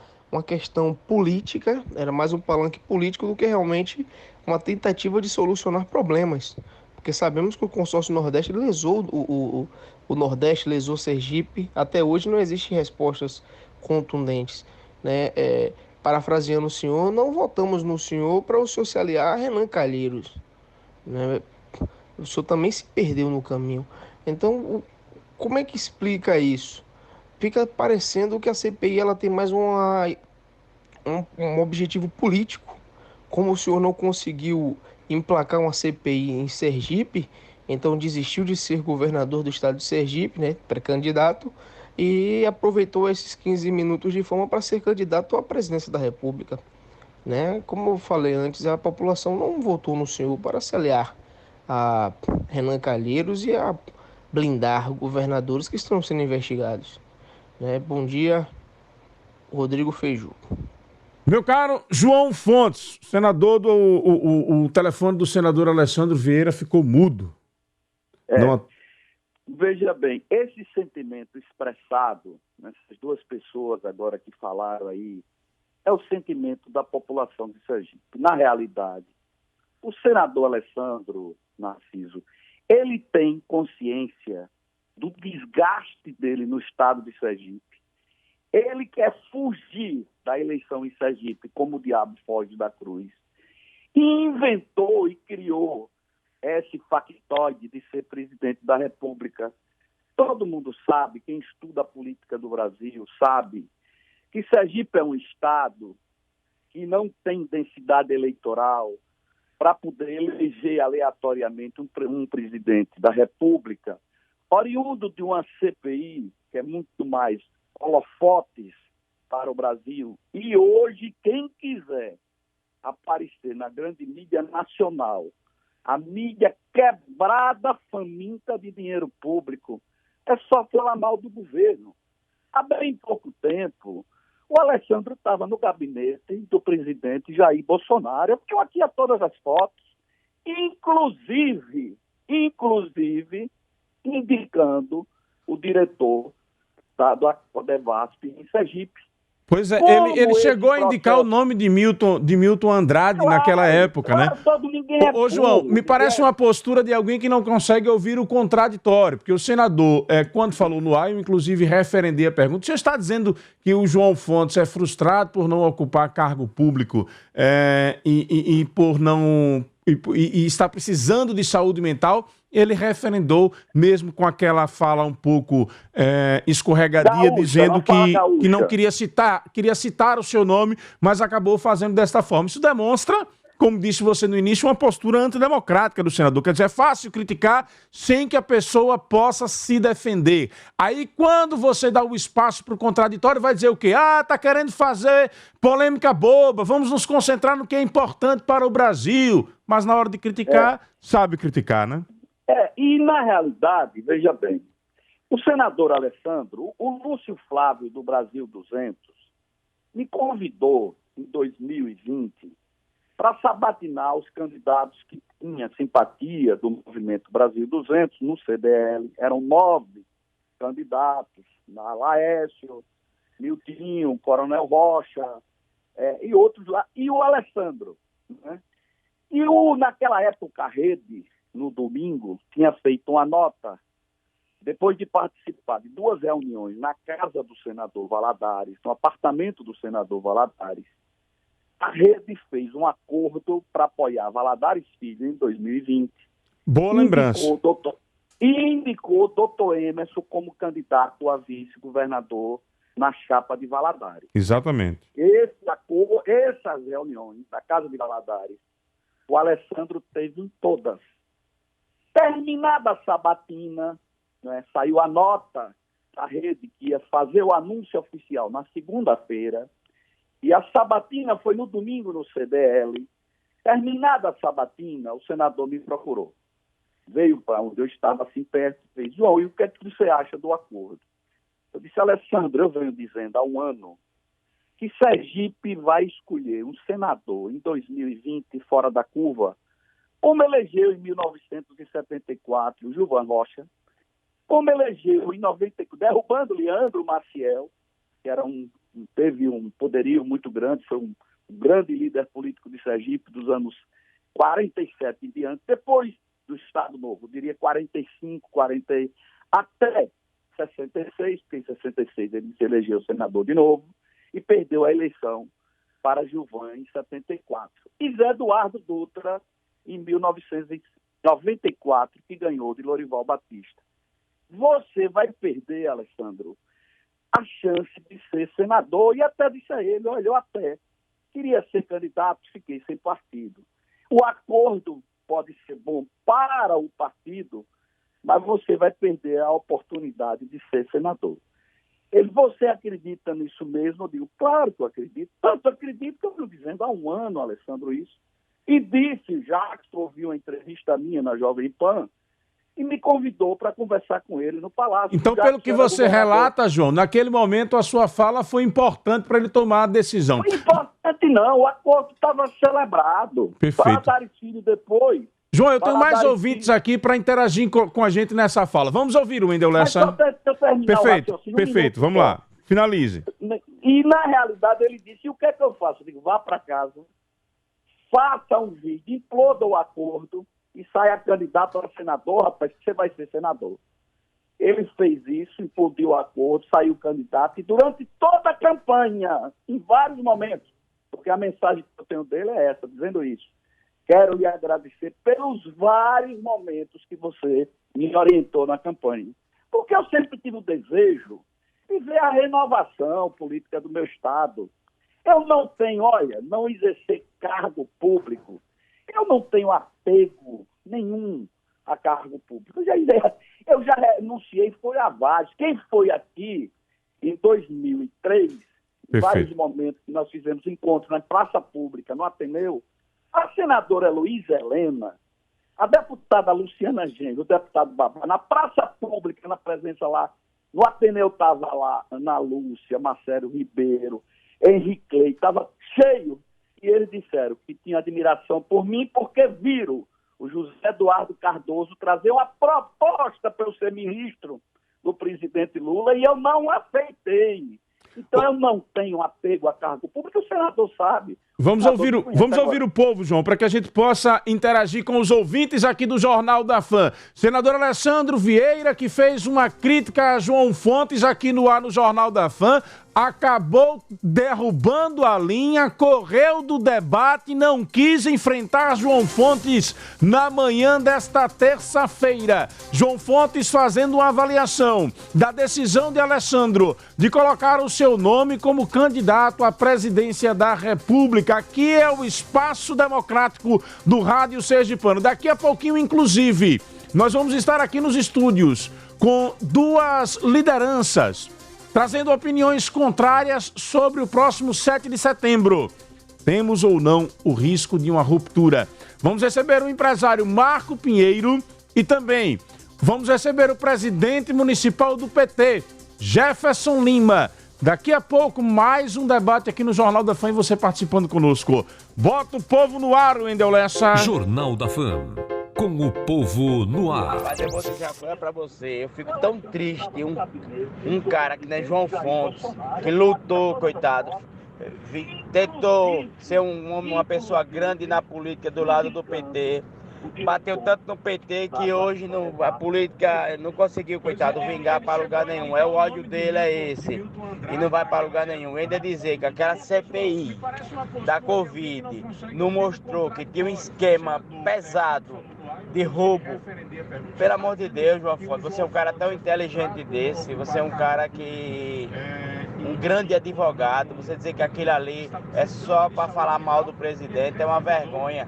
questão política, era mais um palanque político do que realmente uma tentativa de solucionar problemas. Porque sabemos que o consórcio Nordeste lesou o Nordeste, lesou Sergipe. Até hoje não existem respostas contundentes, né? Parafraseando o senhor, não votamos no senhor para o senhor se aliar a Renan Calheiros, né? O senhor também se perdeu no caminho. Então, como é que explica isso? Fica parecendo que a CPI ela tem mais um objetivo político. Como o senhor não conseguiu emplacar uma CPI em Sergipe, então desistiu de ser governador do estado de Sergipe, né, pré-candidato, e aproveitou esses 15 minutos de fama para ser candidato à presidência da República, né? Como eu falei antes, a população não votou no senhor para se aliar a Renan Calheiros e a blindar governadores que estão sendo investigados, né? Bom dia, Rodrigo Feiju. Meu caro João Fontes, senador o telefone do senador Alessandro Vieira ficou mudo. Veja bem, esse sentimento expressado nessas duas pessoas agora que falaram aí é o sentimento da população de Sergipe. Na realidade, o senador Alessandro Narciso, ele tem consciência do desgaste dele no estado de Sergipe. Ele quer fugir da eleição em Sergipe, como o diabo foge da cruz. E inventou e criou esse factoide de ser presidente da República. Todo mundo sabe, quem estuda a política do Brasil sabe, que Sergipe é um estado que não tem densidade eleitoral para poder eleger aleatoriamente um presidente da República, oriundo de uma CPI, que é muito mais holofotes para o Brasil. E hoje, quem quiser aparecer na grande mídia nacional, a mídia quebrada, faminta de dinheiro público, é só falar mal do governo. Há bem pouco tempo, o Alessandro estava no gabinete do presidente Jair Bolsonaro, porque eu aqui há todas as fotos, inclusive indicando o diretor do Acodevasp em Sergipe. Pois é, Como ele chegou a esse indicar o processo- nome de Milton Andrade naquela época, né? Todo ninguém é Ô, João, burro, me parece ninguém uma postura de alguém que não consegue ouvir o contraditório, porque o senador, quando falou no ar, eu inclusive referendei a pergunta. Você está dizendo que o João Fontes é frustrado por não ocupar cargo público e por não e está precisando de saúde mental? Ele referendou, mesmo com aquela fala um pouco escorregadia, Gaúcha, dizendo não fala que não gaúcha. queria citar o seu nome, mas acabou fazendo desta forma. Isso demonstra, como disse você no início, uma postura antidemocrática do senador. Quer dizer, é fácil criticar sem que a pessoa possa se defender. Aí, quando você dá o espaço para o contraditório, vai dizer o quê? Ah, tá querendo fazer polêmica boba, vamos nos concentrar no que é importante para o Brasil. Mas na hora de criticar, sabe criticar, né? E na realidade, veja bem, o senador Alessandro, o Lúcio Flávio do Brasil 200, me convidou em 2020 para sabatinar os candidatos que tinham simpatia do Movimento Brasil 200 no CDL. Eram 9 candidatos, Laércio, Miltinho, Coronel Rocha e outros lá, e o Alessandro, né? E naquela época, a Rede, no domingo, tinha feito uma nota, depois de participar de 2 reuniões na casa do senador Valadares, no apartamento do senador Valadares. A Rede fez um acordo para apoiar Valadares Filho em 2020. Boa lembrança. Indicou o doutor Emerson como candidato a vice-governador na chapa de Valadares. Exatamente. Esse acordo, essas reuniões da casa de Valadares, o Alessandro teve em todas. Terminada a sabatina, né, saiu a nota da Rede que ia fazer o anúncio oficial na segunda-feira, e a sabatina foi no domingo no CDL. Terminada a sabatina, o senador me procurou. Veio para onde eu estava, assim perto, e fez: João, e o que é que você acha do acordo? Eu disse: Alessandro, eu venho dizendo há um ano que Sergipe vai escolher um senador em 2020 fora da curva, como elegeu em 1974 o Gilvan Rocha, como elegeu em 94, derrubando Leandro Maciel, que teve um poderio muito grande, foi um grande líder político de Sergipe dos anos 47 em diante, depois do Estado Novo, eu diria 45, 40, até 66, porque em 66 ele se elegeu senador de novo, e perdeu a eleição para Gilvan em 74. E Zé Eduardo Dutra, em 1994, que ganhou de Lorival Batista. Você vai perder, Alessandro, a chance de ser senador. E até disse a ele: olha, eu até queria ser candidato, fiquei sem partido. O acordo pode ser bom para o partido, mas você vai perder a oportunidade de ser senador. Você acredita nisso mesmo? Eu digo: claro que eu acredito. Tanto acredito que eu estou dizendo há um ano, Alessandro, isso. E disse, já que ouviu uma entrevista minha na Jovem Pan, e me convidou para conversar com ele no Palácio. Então, pelo que você relata, João, naquele momento a sua fala foi importante para ele tomar a decisão. Não foi importante não, o acordo estava celebrado. Perfeito. Valadares Filho depois... João, eu tenho mais ouvintes aqui para interagir com a gente nessa fala. Vamos ouvir o Wendel Lessa. Perfeito, vamos lá. Finalize. E, na realidade, ele disse: e o que é que eu faço? Eu digo: vá para casa, faça um vídeo, imploda o acordo e saia candidato a senador, rapaz, que você vai ser senador. Ele fez isso, implodiu o acordo, saiu candidato, e durante toda a campanha, em vários momentos, porque a mensagem que eu tenho dele é essa, dizendo isso: quero lhe agradecer pelos vários momentos que você me orientou na campanha. Porque eu sempre tive o desejo de ver a renovação política do meu Estado. Eu não tenho, não exercer cargo público. Eu não tenho apego nenhum a cargo público. Eu já renunciei, foi a Vaz. Quem foi aqui em 2003, em vários momentos que nós fizemos encontros na praça pública, no Ateneu, a senadora Luísa Helena, a deputada Luciana Genro, o deputado Babá, na praça pública, na presença lá, no Ateneu estava lá Ana Lúcia, Marcelo Ribeiro, Henrique Clay, estava cheio, e eles disseram que tinham admiração por mim porque viram o José Eduardo Cardoso trazer uma proposta para eu ser ministro do presidente Lula, e eu não aceitei. Então eu não tenho apego a cargo público, o senador sabe. Vamos ouvir o povo, João, para que a gente possa interagir com os ouvintes aqui do Jornal da Fã. Senador Alessandro Vieira, que fez uma crítica a João Fontes aqui no ar no Jornal da Fã, acabou derrubando a linha, correu do debate, não quis enfrentar João Fontes na manhã desta terça-feira. João Fontes fazendo uma avaliação da decisão de Alessandro de colocar o seu nome como candidato à presidência da República. Aqui é o Espaço Democrático do Rádio Sergipano. Daqui a pouquinho, inclusive, nós vamos estar aqui nos estúdios com duas lideranças trazendo opiniões contrárias sobre o próximo 7 de setembro. Temos ou não o risco de uma ruptura? Vamos receber o empresário Marco Pinheiro e também vamos receber o presidente municipal do PT, Jefferson Lima. Daqui a pouco, mais um debate aqui no Jornal da Fã e você participando conosco. Bota o povo no ar, Wendel Lessa. Jornal da Fã, com o povo no ar. Mas eu vou deixar pra você, eu fico tão triste, um cara que nem João Fontes, que lutou, coitado, tentou ser uma pessoa grande na política do lado do PT, bateu tanto no PT que hoje a política não conseguiu, coitado, vingar para lugar nenhum. O ódio dele é esse e não vai para lugar nenhum. Ainda dizer que aquela CPI da Covid não mostrou que tinha um esquema pesado de roubo. Pelo amor de Deus, João Fontes, você é um cara tão inteligente desse, você é um cara que... um grande advogado, você dizer que aquilo ali é só para falar mal do presidente é uma vergonha.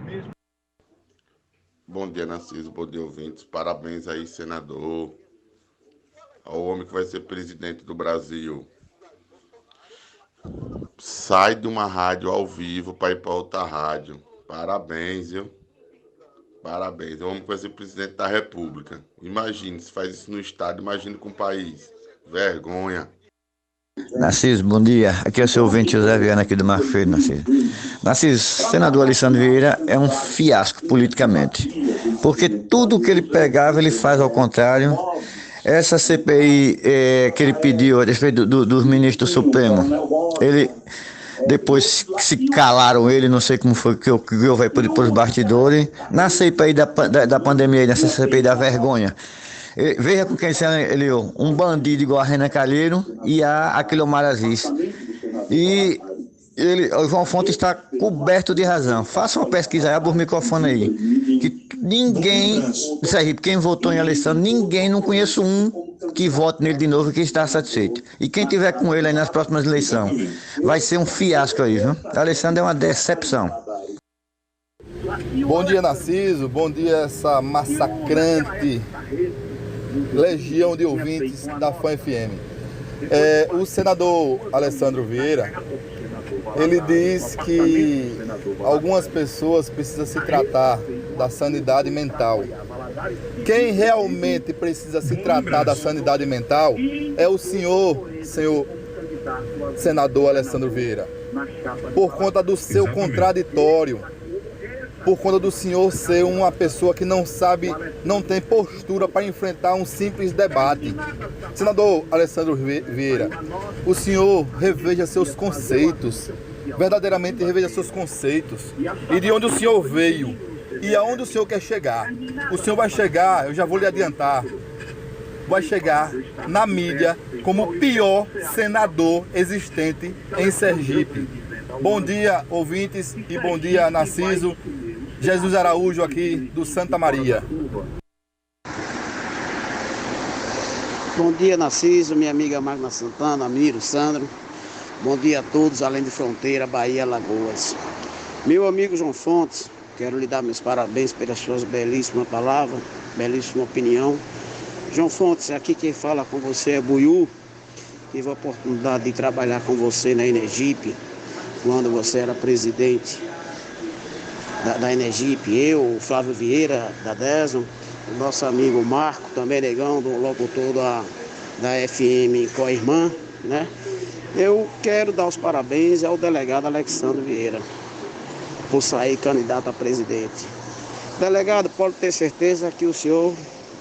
Bom dia, Narciso, bom dia, ouvintes. Parabéns aí, senador, ao homem que vai ser presidente do Brasil. Sai de uma rádio ao vivo para ir para outra rádio. Parabéns, viu? Parabéns. É o homem que vai ser presidente da República. Imagine, se faz isso no estado, imagine com o país. Vergonha. Narciso, bom dia. Aqui é o seu ouvinte José Viana aqui do Marco Feio, Narciso. Narciso, senador Alessandro Vieira é um fiasco politicamente, porque tudo que ele pegava ele faz ao contrário. Essa CPI que ele pediu a respeito dos ministros do Supremo, ele depois se calaram ele, não sei como foi que eu vai por os bastidores. Na CPI da pandemia, nessa CPI da vergonha, veja com quem ele um bandido igual a Renan Calheiro e aquele Omar Aziz. E o João Fontes está coberto de razão. Faça uma pesquisa aí, abre o microfone aí. Que ninguém, quem votou em Alessandro, não conheço um que vote nele de novo e que está satisfeito. E quem tiver com ele aí nas próximas eleições, vai ser um fiasco aí, viu? Alessandro é uma decepção. Bom dia, Narciso. Bom dia, essa massacrante legião de ouvintes da Fã FM. O senador Alessandro Vieira, ele diz que algumas pessoas precisam se tratar da sanidade mental. Quem realmente precisa se tratar da sanidade mental é o senhor senador Alessandro Vieira, por conta do seu contraditório, por conta do senhor ser uma pessoa que não tem postura para enfrentar um simples debate. Senador Alessandro Vieira, o senhor reveja seus conceitos, verdadeiramente reveja seus conceitos, e de onde o senhor veio, e aonde o senhor quer chegar. O senhor vai chegar, eu já vou lhe adiantar, vai chegar na mídia como o pior senador existente em Sergipe. Bom dia, ouvintes, e bom dia, Narciso. Jesus Araújo aqui do Santa Maria. Bom dia, Narciso, minha amiga Magna Santana, Miro, Sandro. Bom dia a todos, além de Fronteira, Bahia, Alagoas. Meu amigo João Fontes, quero lhe dar meus parabéns pelas suas belíssimas palavras, belíssima opinião. João Fontes, aqui quem fala com você é Buiú. Tive a oportunidade de trabalhar com você na Energip, quando você era presidente da Energip, eu, o Flávio Vieira, da Deson, o nosso amigo Marco, também negão, do locutor da FM Coirmã, né? Eu quero dar os parabéns ao delegado Alessandro Vieira, por sair candidato a presidente. Delegado, pode ter certeza que o senhor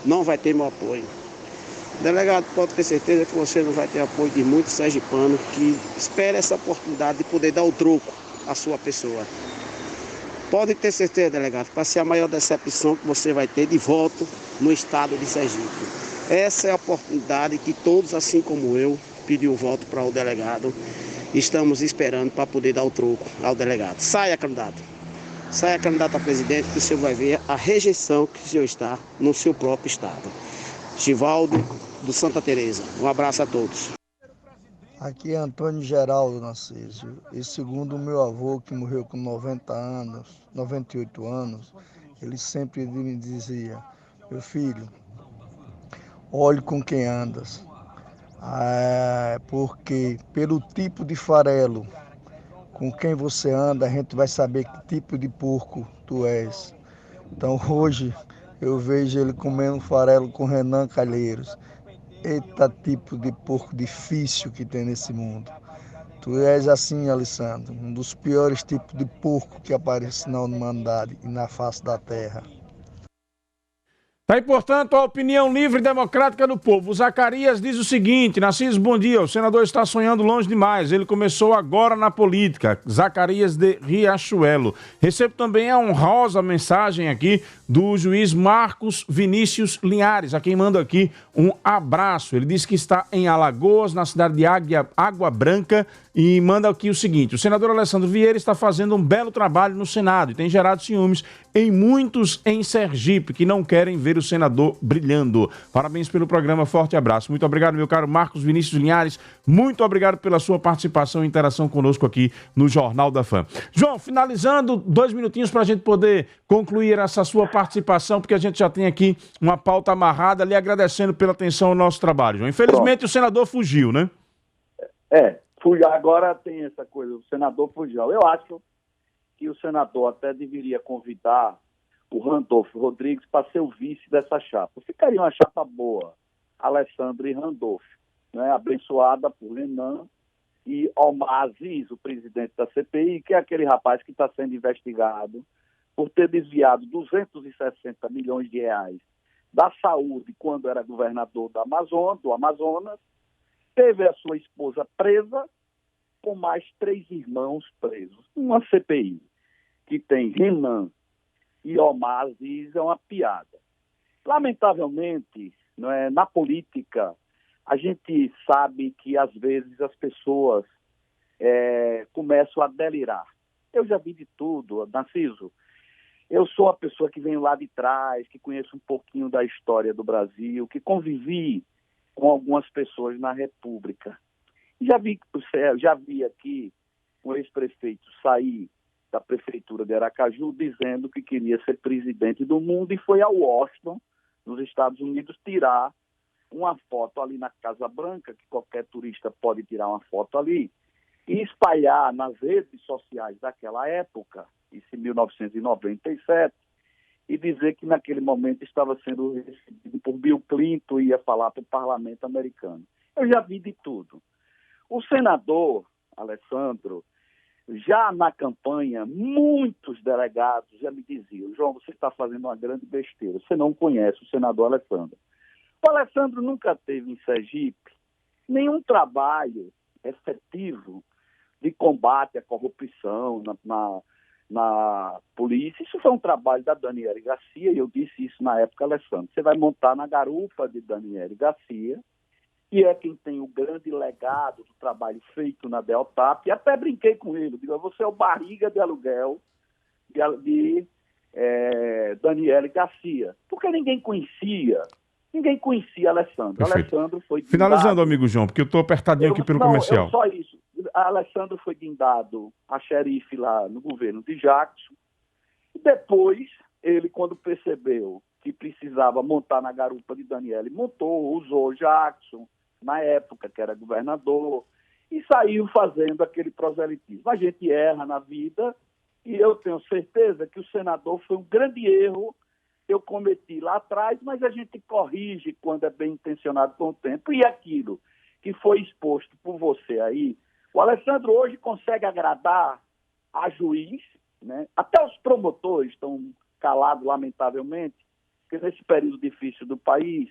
não vai ter meu apoio. Delegado, pode ter certeza que você não vai ter apoio de muitos sergipanos que esperam essa oportunidade de poder dar o troco à sua pessoa. Pode ter certeza, delegado, vai ser a maior decepção que você vai ter de voto no estado de Sergipe. Essa é a oportunidade que todos, assim como eu, pediu voto para o delegado, estamos esperando para poder dar o troco ao delegado. Saia, candidato. Saia, candidato a presidente, que o senhor vai ver a rejeição que o senhor está no seu próprio estado. Givaldo, do Santa Teresa. Um abraço a todos. Aqui é Antônio Geraldo Narciso. E segundo o meu avô, que morreu com 90 anos, 98 anos, ele sempre me dizia: meu filho, olhe com quem andas. Porque pelo tipo de farelo com quem você anda, a gente vai saber que tipo de porco tu és. Então hoje eu vejo ele comendo farelo com Renan Calheiros. Eita tipo de porco difícil que tem nesse mundo. Tu és assim, Alessandro, um dos piores tipos de porco que aparece na humanidade e na face da terra. Tá aí, portanto, a opinião livre e democrática do povo. O Zacarias diz o seguinte: Narciso, bom dia, o senador está sonhando longe demais, ele começou agora na política. Zacarias de Riachuelo. Recebo também a honrosa mensagem aqui do juiz Marcos Vinícius Linhares, a quem manda aqui um abraço. Ele diz que está em Alagoas, na cidade de Água Branca, e manda aqui o seguinte: o senador Alessandro Vieira está fazendo um belo trabalho no Senado e tem gerado ciúmes em muitos em Sergipe que não querem ver o senador brilhando. Parabéns pelo programa, forte abraço. Muito obrigado, meu caro Marcos Vinícius Linhares, muito obrigado pela sua participação e interação conosco aqui no Jornal da Fã. João, finalizando, 2 minutinhos para a gente poder concluir essa sua participação, porque a gente já tem aqui uma pauta amarrada, lhe agradecendo pela atenção ao nosso trabalho, João. Infelizmente o senador fugiu, né? Agora tem essa coisa, o senador fugiu. Eu acho que o senador até deveria convidar o Randolfo Rodrigues para ser o vice dessa chapa. Ficaria uma chapa boa, Alessandro e Randolfo, né? Abençoada por Renan e Omar Aziz, o presidente da CPI, que é aquele rapaz que está sendo investigado por ter desviado 260 milhões de reais da saúde quando era governador do Amazonas, teve a sua esposa presa, com mais 3 irmãos presos. Uma CPI que tem Renan e Omar Aziz é uma piada. Lamentavelmente, na política, a gente sabe que às vezes as pessoas começam a delirar. Eu já vi de tudo, Narciso. Eu sou a pessoa que vem lá de trás, que conheço um pouquinho da história do Brasil, que convivi com algumas pessoas na República. Já vi aqui um ex-prefeito sair da prefeitura de Aracaju dizendo que queria ser presidente do mundo e foi a Washington, nos Estados Unidos, tirar uma foto ali na Casa Branca, que qualquer turista pode tirar uma foto ali, e espalhar nas redes sociais daquela época, isso em 1997, e dizer que naquele momento estava sendo recebido por Bill Clinton e ia falar para o parlamento americano. Eu já vi de tudo. O senador Alessandro, já na campanha, muitos delegados já me diziam: João, você está fazendo uma grande besteira, você não conhece o senador Alessandro. O Alessandro nunca teve em Sergipe nenhum trabalho efetivo de combate à corrupção na polícia. Isso foi um trabalho da Daniele Garcia, e eu disse isso na época, Alessandro. Você vai montar na garupa de Daniele Garcia, que é quem tem o grande legado do trabalho feito na Deltap, e até brinquei com ele, digo: você é o barriga de aluguel de Daniele Garcia, porque ninguém conhecia Alessandro. Perfeito. Alessandro foi guindado... Finalizando, amigo João, porque eu estou apertadinho aqui pelo comercial. Só isso. Alessandro foi guindado a xerife lá no governo de Jackson, e depois ele, quando percebeu que precisava montar na garupa de Daniele, usou Jackson, na época que era governador, e saiu fazendo aquele proselitismo. A gente erra na vida, e eu tenho certeza que o senador foi um grande erro que eu cometi lá atrás, mas a gente corrige quando é bem intencionado com o tempo. E aquilo que foi exposto por você aí, o Alessandro hoje consegue agradar a juiz, né? Até os promotores estão calados, lamentavelmente, porque nesse período difícil do país,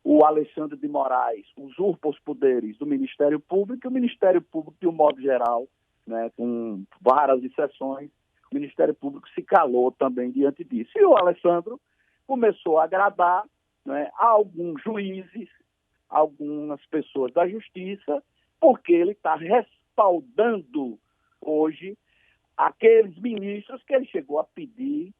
o Alexandre de Moraes usurpa os poderes do Ministério Público, e o Ministério Público, de um modo geral, né, com várias exceções, o Ministério Público se calou também diante disso. E o Alessandro começou a agradar, né, a alguns juízes, algumas pessoas da Justiça, porque ele está respaldando hoje aqueles ministros que ele chegou a pedir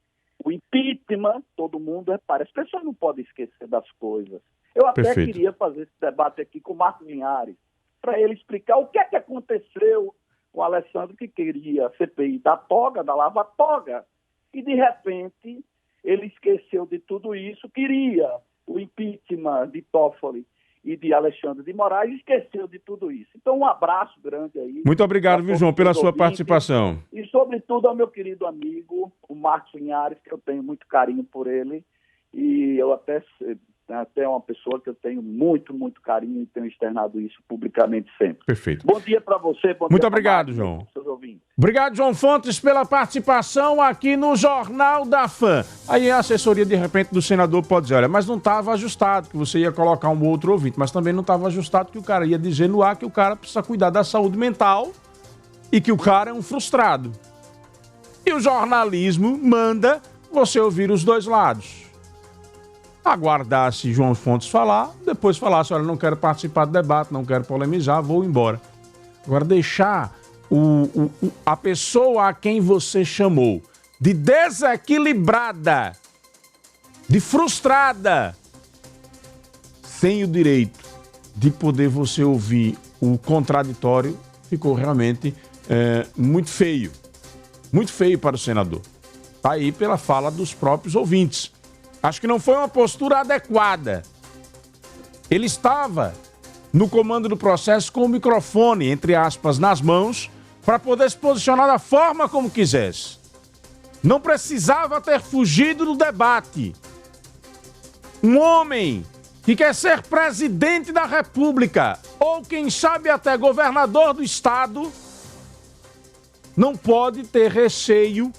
o impeachment. Todo mundo repara, as pessoas não podem esquecer das coisas. Eu até queria fazer esse debate aqui com o Marcos Linhares, para ele explicar o que é que aconteceu com o Alessandro, que queria a CPI da toga, da lava-toga, e de repente ele esqueceu de tudo isso, queria o impeachment de Toffoli e de Alexandre de Moraes, esqueceu de tudo isso. Então, um abraço grande aí. Muito obrigado, viu, João, pela sua participação. E, sobretudo, ao meu querido amigo, o Marcos Linhares, que eu tenho muito carinho por ele, e eu até uma pessoa que eu tenho muito, muito carinho e tenho externado isso publicamente sempre. Perfeito. Bom dia para você. Bom muito dia obrigado, Marcos, João. seus ouvintes. Obrigado, João Fontes, pela participação aqui no Jornal da Fã. Aí a assessoria, de repente, do senador pode dizer, olha, mas não estava ajustado, que você ia colocar um outro ouvinte, mas também não estava ajustado que o cara ia dizer no ar que o cara precisa cuidar da saúde mental e que o cara é um frustrado. E o jornalismo manda você ouvir os dois lados. Aguardar se João Fontes falar, depois falar assim, olha, não quero participar do debate, não quero polemizar, vou embora. Agora, deixar a pessoa a quem você chamou de desequilibrada, de frustrada, sem o direito de poder você ouvir o contraditório, ficou realmente muito feio. Muito feio para o senador. Está aí pela fala dos próprios ouvintes. Acho que não foi uma postura adequada. Ele estava no comando do processo com o microfone, entre aspas, nas mãos, para poder se posicionar da forma como quisesse. Não precisava ter fugido do debate. Um homem que quer ser presidente da República, ou quem sabe até governador do estado, não pode ter receio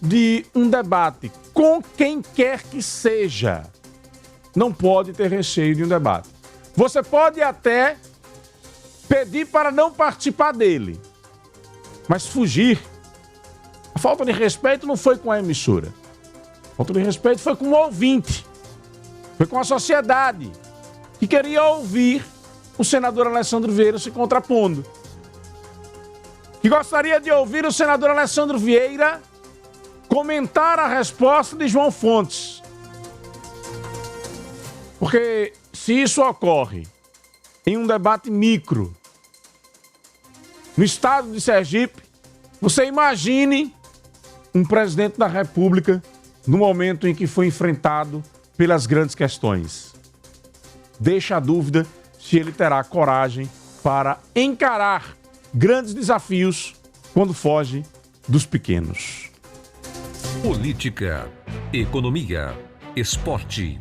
de um debate com quem quer que seja. Não pode ter receio de um debate. Você pode até pedir para não participar dele, mas fugir. A falta de respeito não foi com a emissora. A falta de respeito foi com o ouvinte. Foi com a sociedade que queria ouvir o senador Alessandro Vieira se contrapondo. Que gostaria de ouvir o senador Alessandro Vieira comentar a resposta de João Fontes. Porque se isso ocorre em um debate micro no estado de Sergipe, você imagine um presidente da República no momento em que foi enfrentado pelas grandes questões. Deixa a dúvida se ele terá coragem para encarar grandes desafios quando foge dos pequenos. Política, economia, esporte.